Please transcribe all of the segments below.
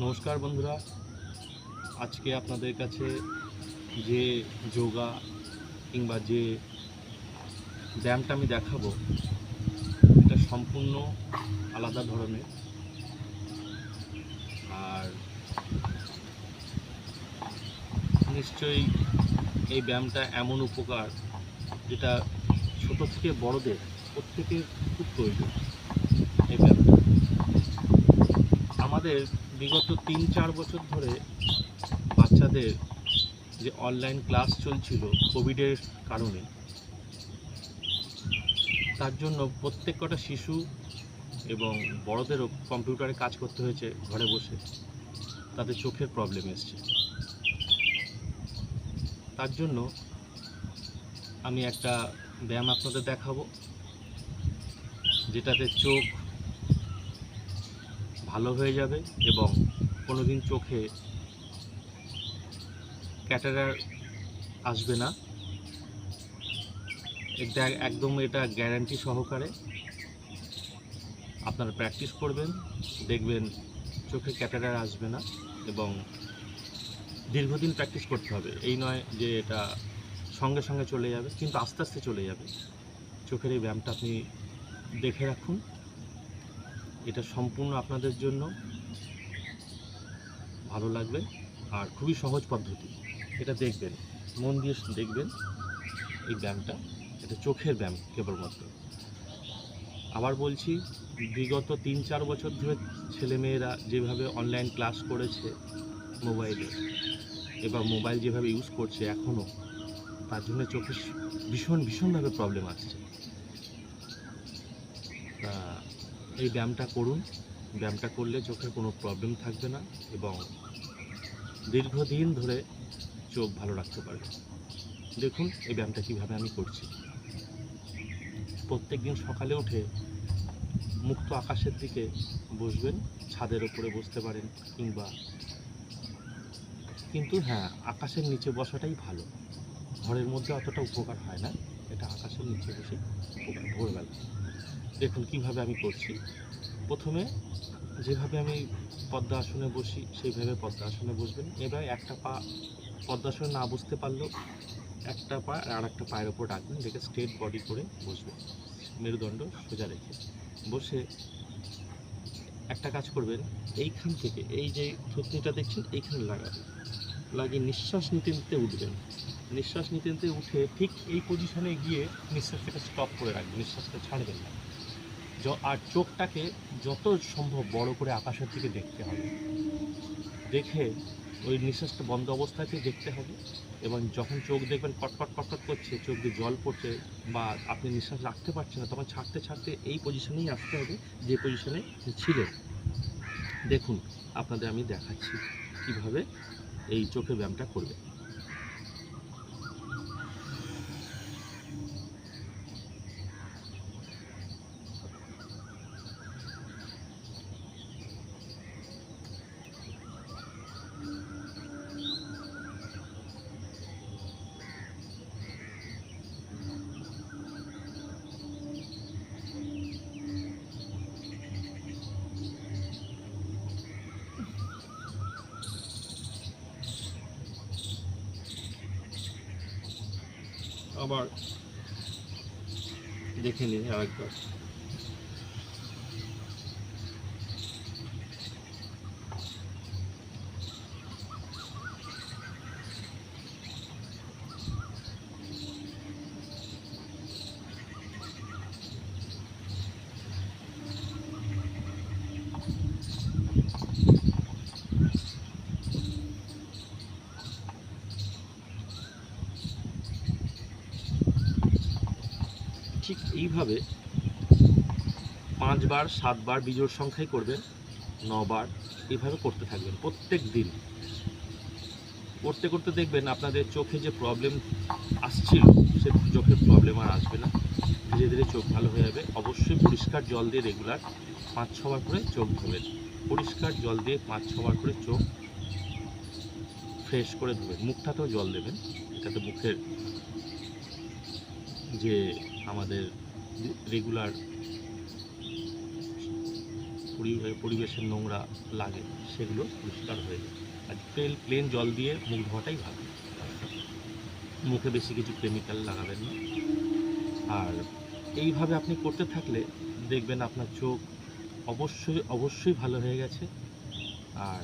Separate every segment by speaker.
Speaker 1: নমস্কার বন্ধুরা, আজকে আপনাদের কাছে যে যোগা কিংবা যে ব্যায়ামটা আমি দেখাবো এটা সম্পূর্ণ আলাদা ধরনের। আর নিশ্চয়ই এই ব্যায়ামটা এমন উপকার যেটা ছোট থেকে বড়দের প্রত্যেকের খুব প্রয়োজন। এই ব্যায়ামটা আমাদের বিগত ৩-৪ বছর ধরে বাচ্চাদের যে অনলাইন ক্লাস চলছিল কোভিডের কারণে, তার জন্য প্রত্যেক কটা শিশু এবং বড়দেরও কম্পিউটারে কাজ করতে হয়েছে ঘরে বসে। তাদের চোখের প্রবলেম এসছে। তার জন্য আমি একটা ব্যায়াম আপনাদের দেখাবো, যেটাতে চোখ ভালো হয়ে যাবে এবং কোনোদিন চোখে ক্যাটারাক্ট আসবে না। এটা একদম গ্যারান্টি সহকারে। আপনারা প্র্যাকটিস করবেন, দেখবেন চোখে ক্যাটারাক্ট আসবে না। এবং দীর্ঘদিন প্র্যাকটিস করতে হবে, এই নয় যে এটা সঙ্গে সঙ্গে চলে যাবে, কিন্তু আস্তে আস্তে চলে যাবে। চোখের এই ব্যায়ামটা আপনি দেখে রাখুন, এটা সম্পূর্ণ আপনাদের জন্য ভালো লাগবে আর খুবই সহজ পদ্ধতি। এটা দেখবেন, মন দিয়ে দেখবেন এই ব্যায়ামটা। এটা চোখের ব্যায়াম কেবলমাত্র। আবার বলছি, বিগত ৩-৪ বছর ধরে ছেলেমেয়েরা যেভাবে অনলাইন ক্লাস করেছে মোবাইলে, এবার মোবাইল যেভাবে ইউজ করছে এখনও, তার জন্য চোখে ভীষণভাবে প্রবলেম আসছে। তা এই ব্যায়ামটা করুন। ব্যায়ামটা করলে চোখের কোনো প্রবলেম থাকবে না এবং দীর্ঘদিন ধরে চোখ ভালো রাখতে পারবে। দেখুন এই ব্যায়ামটা কীভাবে আমি করছি। প্রত্যেক দিন সকালে উঠে মুক্ত আকাশের দিকে বসবেন, ছাদের ওপরে বসতে পারেন কিন্তু হ্যাঁ, আকাশের নিচে বসাটাই ভালো। ঘরের মধ্যে অতটা উপকার হয় না, এটা আকাশের নিচে বসে উপকার ভোরবেলা। দেখুন কীভাবে আমি করছি। প্রথমে যেভাবে আমি পদ্মাসনে বসি সেইভাবে পদ্মাসনে বসবেন। এবার একটা পা পদ্মাসনে না বসতে পারলেও একটা পা আর একটা পায়ের ওপর রাখবেন, রেখে স্ট্রেট বডি করে বসবেন, মেরুদণ্ড সোজা রেখে বসে একটা কাজ করবেন। এইখান থেকে এই যে থুতনিটা দেখছেন এইখানে লাগাবেন, লাগিয়ে নিঃশ্বাস নিতে নিতে উঠবেন। নিঃশ্বাস নিতে নিতে উঠে ঠিক এই পজিশনে গিয়ে নিঃশ্বাসটাকে স্টপ করে রাখবেন, নিঃশ্বাসটা ছাড়বেন না। আর চোখটাকে যত সম্ভব বড় করে আকাশের দিকে দেখতে হবে, দেখে ওই নিঃশ্বাসটা বন্ধ অবস্থাতে দেখতে হবে। এবং যখন চোখ দেখবেন কটকট কটকট করছে, চোখ দিয়ে জল পড়ছে বা আপনি নিঃশ্বাস রাখতে পারছেন না, তখন ছাড়তে ছাড়তে এই পজিশনেই আসতে হবে যে পজিশনে ছিলেন। দেখুন আপনাদের আমি দেখাচ্ছি কীভাবে এই চোখের ব্যায়ামটা করবে। আবার দেখে নিন আরেকবার। ঠিক এইভাবে 5 বার 7 বার বিজোড় সংখ্যায় করবেন, 9 বার এভাবে করতে থাকবেন প্রত্যেক দিন। করতে করতে দেখবেন আপনাদের চোখে যে প্রবলেম আসছিল সে চোখের প্রবলেম আর আসবে না। ধীরে ধীরে চোখ ভালো হয়ে যাবে। অবশ্যই পরিষ্কার জল দিয়ে রেগুলার 5-6 বার করে চোখ ধোবেন। পরিষ্কার জল দিয়ে 5-6 বার করে চোখ ফ্রেশ করে ধোবেন। মুখটাতেও জল দেবেন, এটাতে মুখের যে আমাদের রেগুলার পরিবেশের নোংরা লাগে সেগুলো পরিষ্কার হয়ে যায়। আর প্লেন জল দিয়ে মুখ ধোয়াটাই ভালো। মুখে বেশি কিছু কেমিক্যাল লাগাবেন না। আর এইভাবে আপনি করতে থাকলে দেখবেন আপনার চোখ অবশ্যই ভালো হয়ে গেছে। আর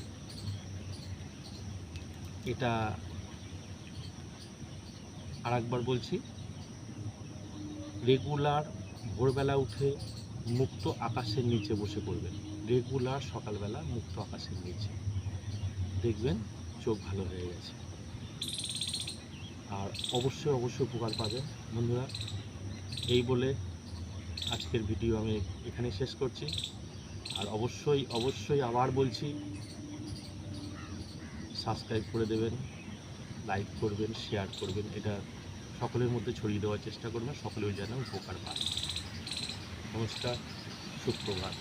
Speaker 1: এটা আরেকবার বলছি, রেগুলার ভোরবেলা উঠে মুক্ত আকাশের নিচে বসে পড়বেন। রেগুলার সকালবেলা মুক্ত আকাশের নিচে দেখবেন চোখ ভালো হয়ে গেছে। আর অবশ্যই উপকার পাবেন বন্ধুরা। এই বলে আজকের ভিডিও আমি এখানেই শেষ করছি। আর অবশ্যই আবার বলছি, সাবস্ক্রাইব করে দেবেন, লাইক করবেন, শেয়ার করবেন। এটা সকলের মধ্যে ছড়িয়ে দেওয়ার চেষ্টা করবেন, সকলেও যেন উপকার পায়। নমস্কার, সুপ্রভাত।